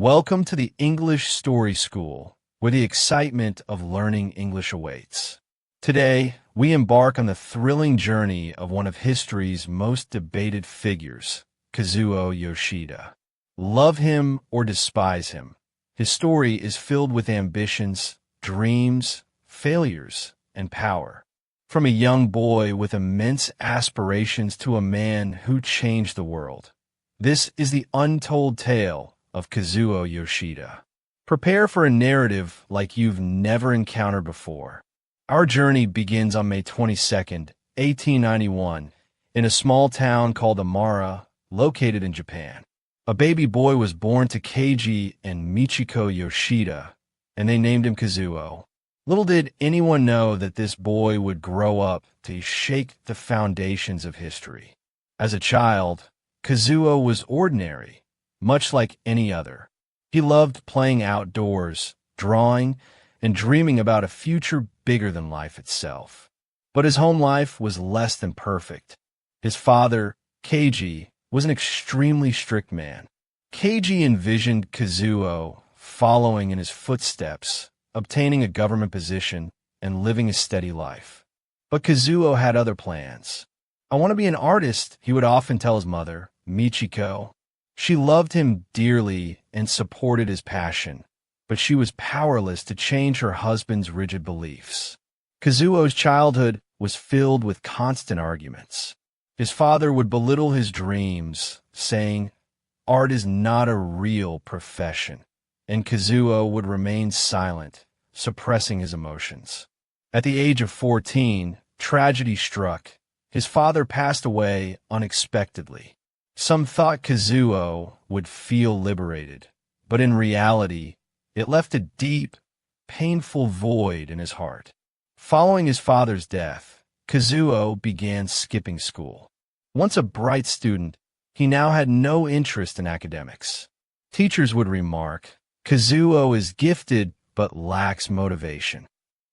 Welcome to the English Story School, where the excitement of learning English awaits. Today, we embark on the thrilling journey of one of history's most debated figures, Kazuo Yoshida. Love him or despise him, his story is filled with ambitions, dreams, failures, and power. From a young boy with immense aspirations to a man who changed the world. This is the untold tale of Kazuo Yoshida. Prepare for a narrative like you've never encountered before. Our journey begins on May 22nd, 1891, in a small town called Immerse, located in Japan. A baby boy was born to Keiji and Michiko Yoshida, and they named him Kazuo. Little did anyone know that this boy would grow up to shake the foundations of history. As a child, Kazuo was ordinary, much like any other. He loved playing outdoors, drawing, and dreaming about a future bigger than life itself. But his home life was less than perfect. His father, Keiji, was an extremely strict man. Keiji envisioned Kazuo following in his footsteps, obtaining a government position, and living a steady life. But Kazuo had other plans. "I want to be an artist," he would often tell his mother, Michiko. She loved him dearly and supported his passion, but she was powerless to change her husband's rigid beliefs. Kazuo's childhood was filled with constant arguments. His father would belittle his dreams, saying, "Art is not a real profession," and Kazuo would remain silent, suppressing his emotions. At the age of 14, tragedy struck. His father passed away unexpectedly. Some thought Kazuo would feel liberated, but in reality, it left a deep, painful void in his heart. Following his father's death, Kazuo began skipping school. Once a bright student, he now had no interest in academics. Teachers would remark, "Kazuo is gifted but lacks motivation."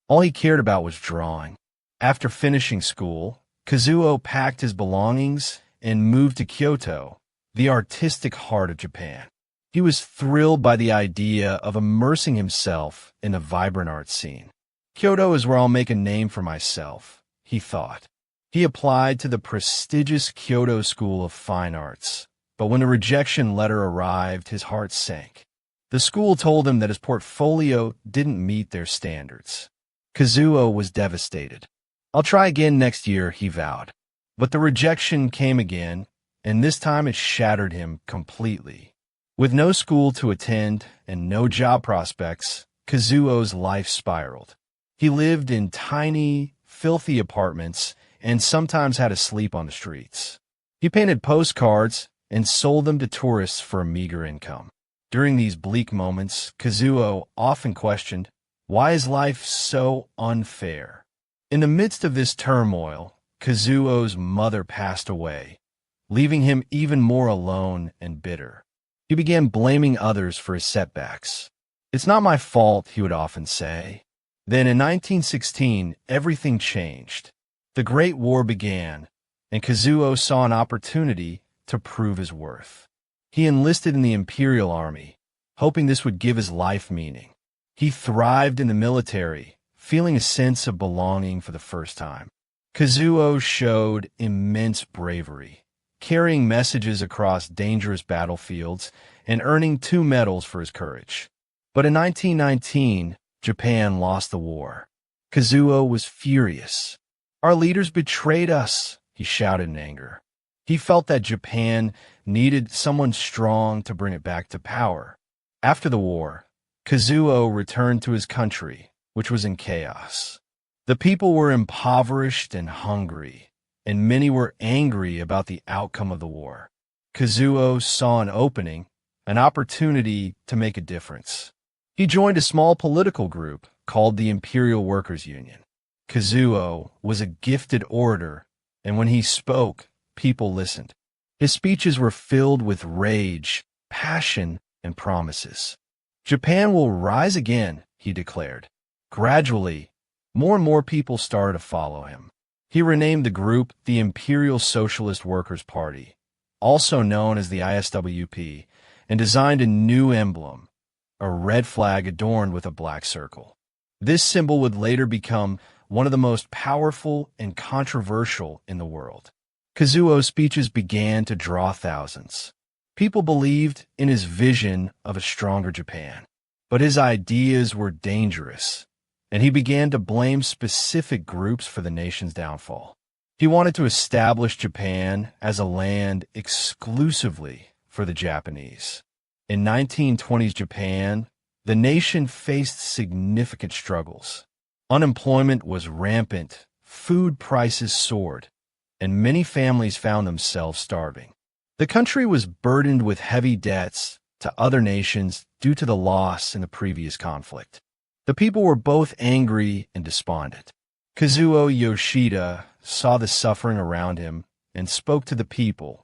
All he cared about was drawing. After finishing school, Kazuo packed his belongings and moved to Kyoto, the artistic heart of Japan. He was thrilled by the idea of immersing himself in a vibrant art scene. "Kyoto is where I'll make a name for myself," he thought. He applied to the prestigious Kyoto School of Fine Arts, but when a rejection letter arrived, his heart sank. The school told him that his portfolio didn't meet their standards. Kazuo was devastated. "I'll try again next year," he vowed. But the rejection came again, and this time it shattered him completely. With no school to attend and no job prospects, Kazuo's life spiraled. He lived in tiny, filthy apartments and sometimes had to sleep on the streets. He painted postcards and sold them to tourists for a meager income. During these bleak moments, Kazuo often questioned, why is life so unfair? In the midst of this turmoil, Kazuo's mother passed away, leaving him even more alone and bitter. He began blaming others for his setbacks. "It's not my fault," he would often say. Then in 1916, everything changed. The Great War began, and Kazuo saw an opportunity to prove his worth. He enlisted in the Imperial Army, hoping this would give his life meaning. He thrived in the military, feeling a sense of belonging for the first time. Kazuo showed immense bravery, carrying messages across dangerous battlefields and earning 2 medals for his courage. But in 1919, Japan lost the war. Kazuo was furious. "Our leaders betrayed us," he shouted in anger. He felt that Japan needed someone strong to bring it back to power. After the war, Kazuo returned to his country, which was in chaos. The people were impoverished and hungry, and many were angry about the outcome of the war. Kazuo saw an opening, an opportunity to make a difference. He joined a small political group called the Imperial Workers' Union. Kazuo was a gifted orator, and when he spoke, people listened. His speeches were filled with rage, passion, and promises. "Japan will rise again," he declared. Gradually, more and more people started to follow him. He renamed the group the Imperial Socialist Workers' Party, also known as the ISWP, and designed a new emblem, a red flag adorned with a black circle. This symbol would later become one of the most powerful and controversial in the world. Kazuo's speeches began to draw thousands. People believed in his vision of a stronger Japan. But his ideas were dangerous, and he began to blame specific groups for the nation's downfall. He wanted to establish Japan as a land exclusively for the Japanese. In 1920s Japan, the nation faced significant struggles. Unemployment was rampant, food prices soared, and many families found themselves starving. The country was burdened with heavy debts to other nations due to the loss in the previous conflict. The people were both angry and despondent. Kazuo Yoshida saw the suffering around him and spoke to the people.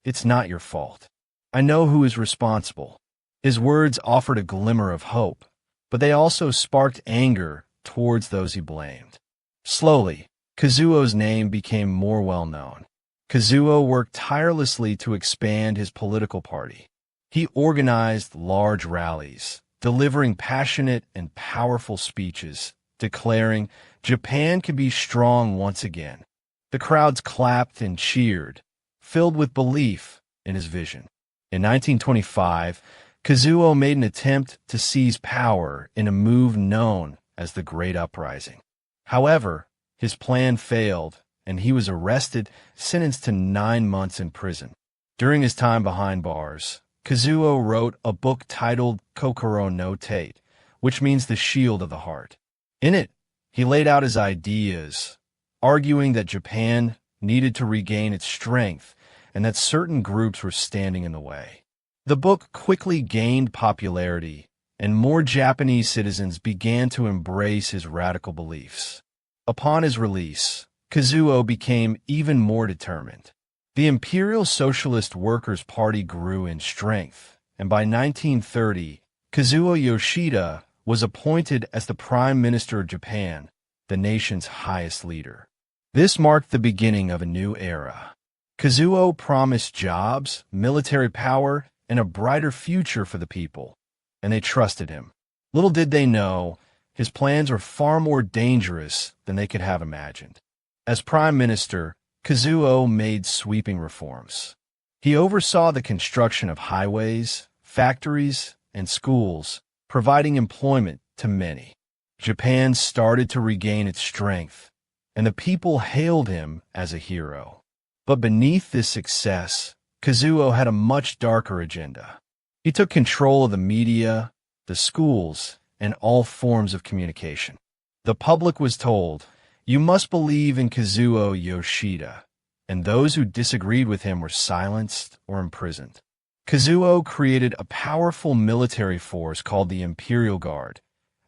"It's not your fault. I know who is responsible." His words offered a glimmer of hope, but they also sparked anger towards those he blamed. Slowly, Kazuo's name became more well-known. Kazuo worked tirelessly to expand his political party. He organized large rallies, delivering passionate and powerful speeches, declaring, "Japan can be strong once again." The crowds clapped and cheered, filled with belief in his vision. In 1925, Kazuo made an attempt to seize power in a move known as the Great Uprising. However, his plan failed, and he was arrested, sentenced to 9 months in prison. During his time behind bars, Kazuo wrote a book titled Kokoro no Tate, which means the shield of the heart. In it, he laid out his ideas, arguing that Japan needed to regain its strength and that certain groups were standing in the way. The book quickly gained popularity, and more Japanese citizens began to embrace his radical beliefs. Upon his release, Kazuo became even more determined. The Imperial Socialist Workers' Party grew in strength, and by 1930, Kazuo Yoshida was appointed as the Prime Minister of Japan, the nation's highest leader. This marked the beginning of a new era. Kazuo promised jobs, military power, and a brighter future for the people, and they trusted him. Little did they know, his plans were far more dangerous than they could have imagined. As Prime Minister, Kazuo made sweeping reforms. He oversaw the construction of highways, factories, and schools, providing employment to many. Japan started to regain its strength, and the people hailed him as a hero. But beneath this success, Kazuo had a much darker agenda. He took control of the media, the schools, and all forms of communication. The public was told, "You must believe in Kazuo Yoshida," and those who disagreed with him were silenced or imprisoned. Kazuo created a powerful military force called the Imperial Guard,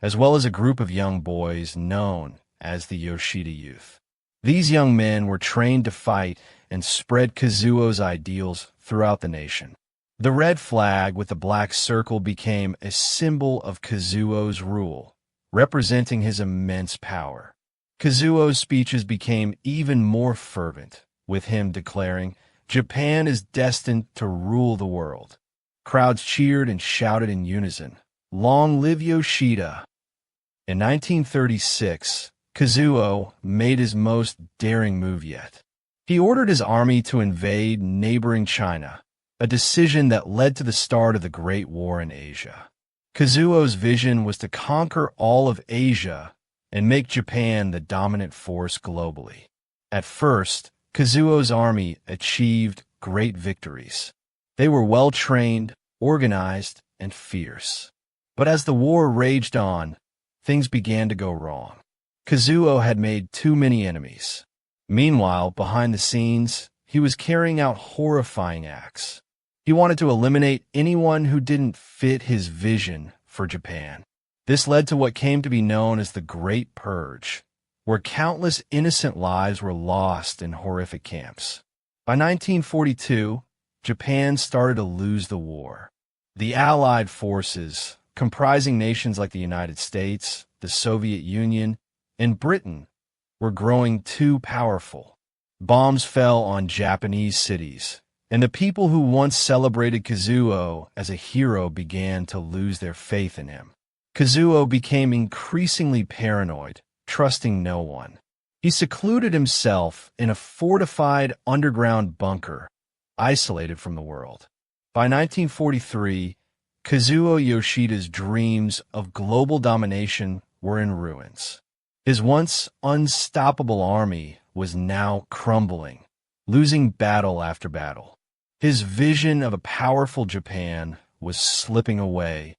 as well as a group of young boys known as the Yoshida Youth. These young men were trained to fight and spread Kazuo's ideals throughout the nation. The red flag with the black circle became a symbol of Kazuo's rule, representing his immense power. Kazuo's speeches became even more fervent, with him declaring, "Japan is destined to rule the world." Crowds cheered and shouted in unison, "Long live Yoshida!" In 1936, Kazuo made his most daring move yet. He ordered his army to invade neighboring China, a decision that led to the start of the Great War in Asia. Kazuo's vision was to conquer all of Asia and make Japan the dominant force globally. At first, Kazuo's army achieved great victories. They were well-trained, organized, and fierce. But as the war raged on, things began to go wrong. Kazuo had made too many enemies. Meanwhile, behind the scenes, he was carrying out horrifying acts. He wanted to eliminate anyone who didn't fit his vision for Japan. This led to what came to be known as the Great Purge, where countless innocent lives were lost in horrific camps. By 1942, Japan started to lose the war. The Allied forces, comprising nations like the United States, the Soviet Union, and Britain, were growing too powerful. Bombs fell on Japanese cities, and the people who once celebrated Kazuo as a hero began to lose their faith in him. Kazuo became increasingly paranoid, trusting no one. He secluded himself in a fortified underground bunker, isolated from the world. By 1943, Kazuo Yoshida's dreams of global domination were in ruins. His once unstoppable army was now crumbling, losing battle after battle. His vision of a powerful Japan was slipping away,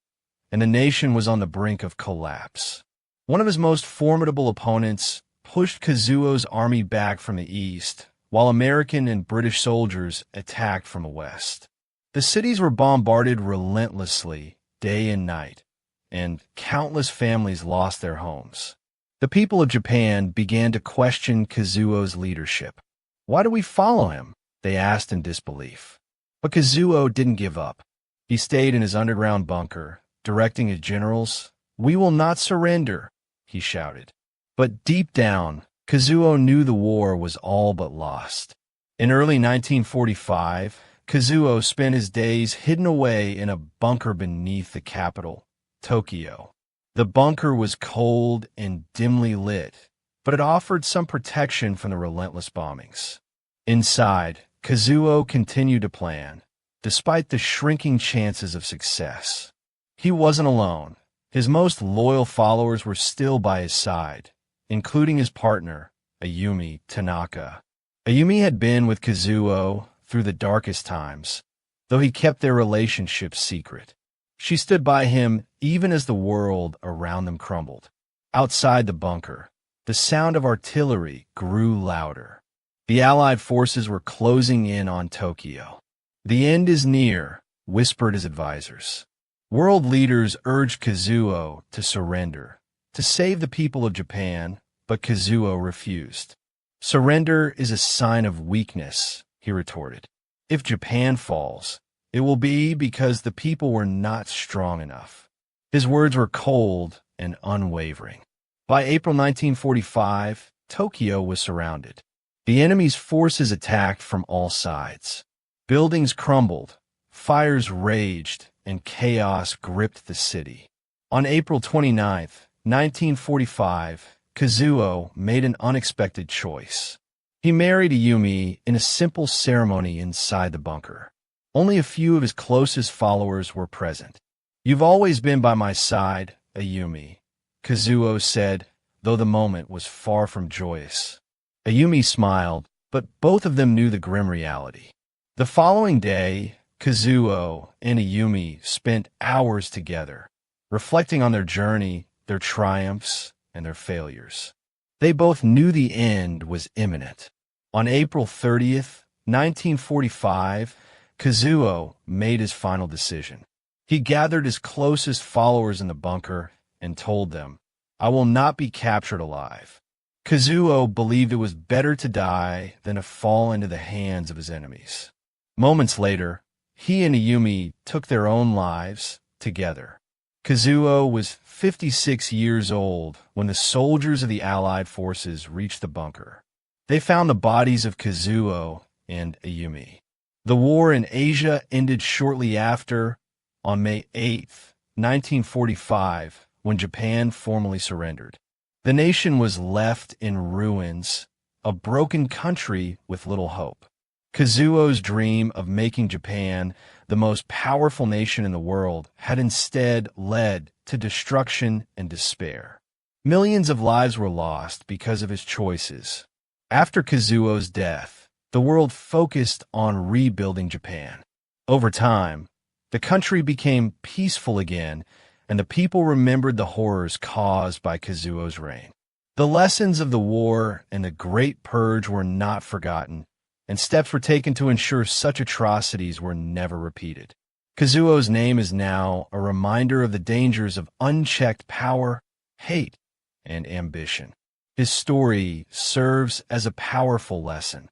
and the nation was on the brink of collapse. One of his most formidable opponents pushed Kazuo's army back from the east, while American and British soldiers attacked from the west. The cities were bombarded relentlessly, day and night, and countless families lost their homes. The people of Japan began to question Kazuo's leadership. "Why do we follow him?" they asked in disbelief. But Kazuo didn't give up. He stayed in his underground bunker, directing his generals. "We will not surrender," he shouted. But deep down, Kazuo knew the war was all but lost. In early 1945, Kazuo spent his days hidden away in a bunker beneath the capital, Tokyo. The bunker was cold and dimly lit, but it offered some protection from the relentless bombings. Inside, Kazuo continued to plan, despite the shrinking chances of success. He wasn't alone. His most loyal followers were still by his side, including his partner, Ayumi Tanaka. Ayumi had been with Kazuo through the darkest times, though he kept their relationship secret. She stood by him even as the world around them crumbled. Outside the bunker, the sound of artillery grew louder. The Allied forces were closing in on Tokyo. "The end is near," whispered his advisors. World leaders urged Kazuo to surrender, to save the people of Japan, but Kazuo refused. "Surrender is a sign of weakness," he retorted. "If Japan falls, it will be because the people were not strong enough." His words were cold and unwavering. By April 1945, Tokyo was surrounded. The enemy's forces attacked from all sides. Buildings crumbled, fires raged, and chaos gripped the city. On April 29, 1945, Kazuo made an unexpected choice. He married Ayumi in a simple ceremony inside the bunker. Only a few of his closest followers were present. "You've always been by my side, Ayumi," Kazuo said, though the moment was far from joyous. Ayumi smiled, but both of them knew the grim reality. The following day, Kazuo and Ayumi spent hours together, reflecting on their journey, their triumphs, and their failures. They both knew the end was imminent. On April 30th, 1945, Kazuo made his final decision. He gathered his closest followers in the bunker and told them, "I will not be captured alive." Kazuo believed it was better to die than to fall into the hands of his enemies. Moments later, he and Ayumi took their own lives together. Kazuo was 56 years old when the soldiers of the Allied forces reached the bunker. They found the bodies of Kazuo and Ayumi. The war in Asia ended shortly after, on May 8, 1945, when Japan formally surrendered. The nation was left in ruins, a broken country with little hope. Kazuo's dream of making Japan the most powerful nation in the world had instead led to destruction and despair. Millions of lives were lost because of his choices. After Kazuo's death, the world focused on rebuilding Japan. Over time, the country became peaceful again, and the people remembered the horrors caused by Kazuo's reign. The lessons of the war and the Great Purge were not forgotten, and steps were taken to ensure such atrocities were never repeated. Kazuo's name is now a reminder of the dangers of unchecked power, hate, and ambition. His story serves as a powerful lesson.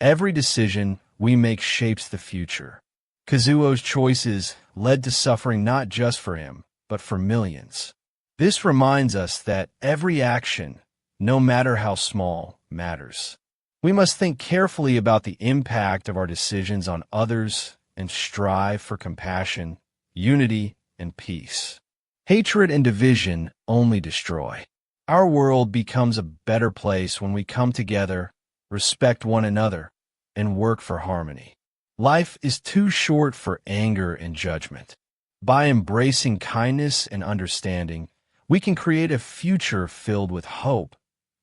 Every decision we make shapes the future. Kazuo's choices led to suffering not just for him, but for millions. This reminds us that every action, no matter how small, matters. We must think carefully about the impact of our decisions on others and strive for compassion, unity, and peace. Hatred and division only destroy. Our world becomes a better place when we come together, respect one another, and work for harmony. Life is too short for anger and judgment. By embracing kindness and understanding, we can create a future filled with hope,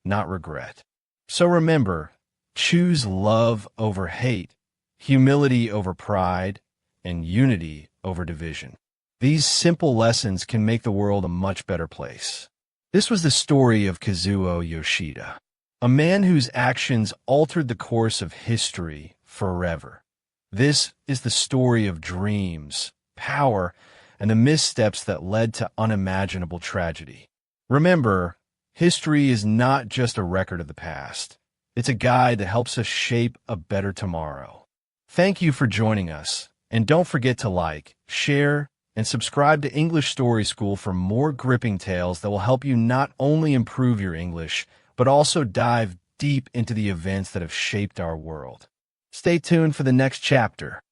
not regret. So remember, choose love over hate, humility over pride, and unity over division. These simple lessons can make the world a much better place. This was the story of Kazuo Yoshida, a man whose actions altered the course of history forever. This is the story of dreams, power, and the missteps that led to unimaginable tragedy. Remember, history is not just a record of the past. It's a guide that helps us shape a better tomorrow. Thank you for joining us, and don't forget to like, share, and subscribe to English Story School for more gripping tales that will help you not only improve your English, but also dive deep into the events that have shaped our world. Stay tuned for the next chapter.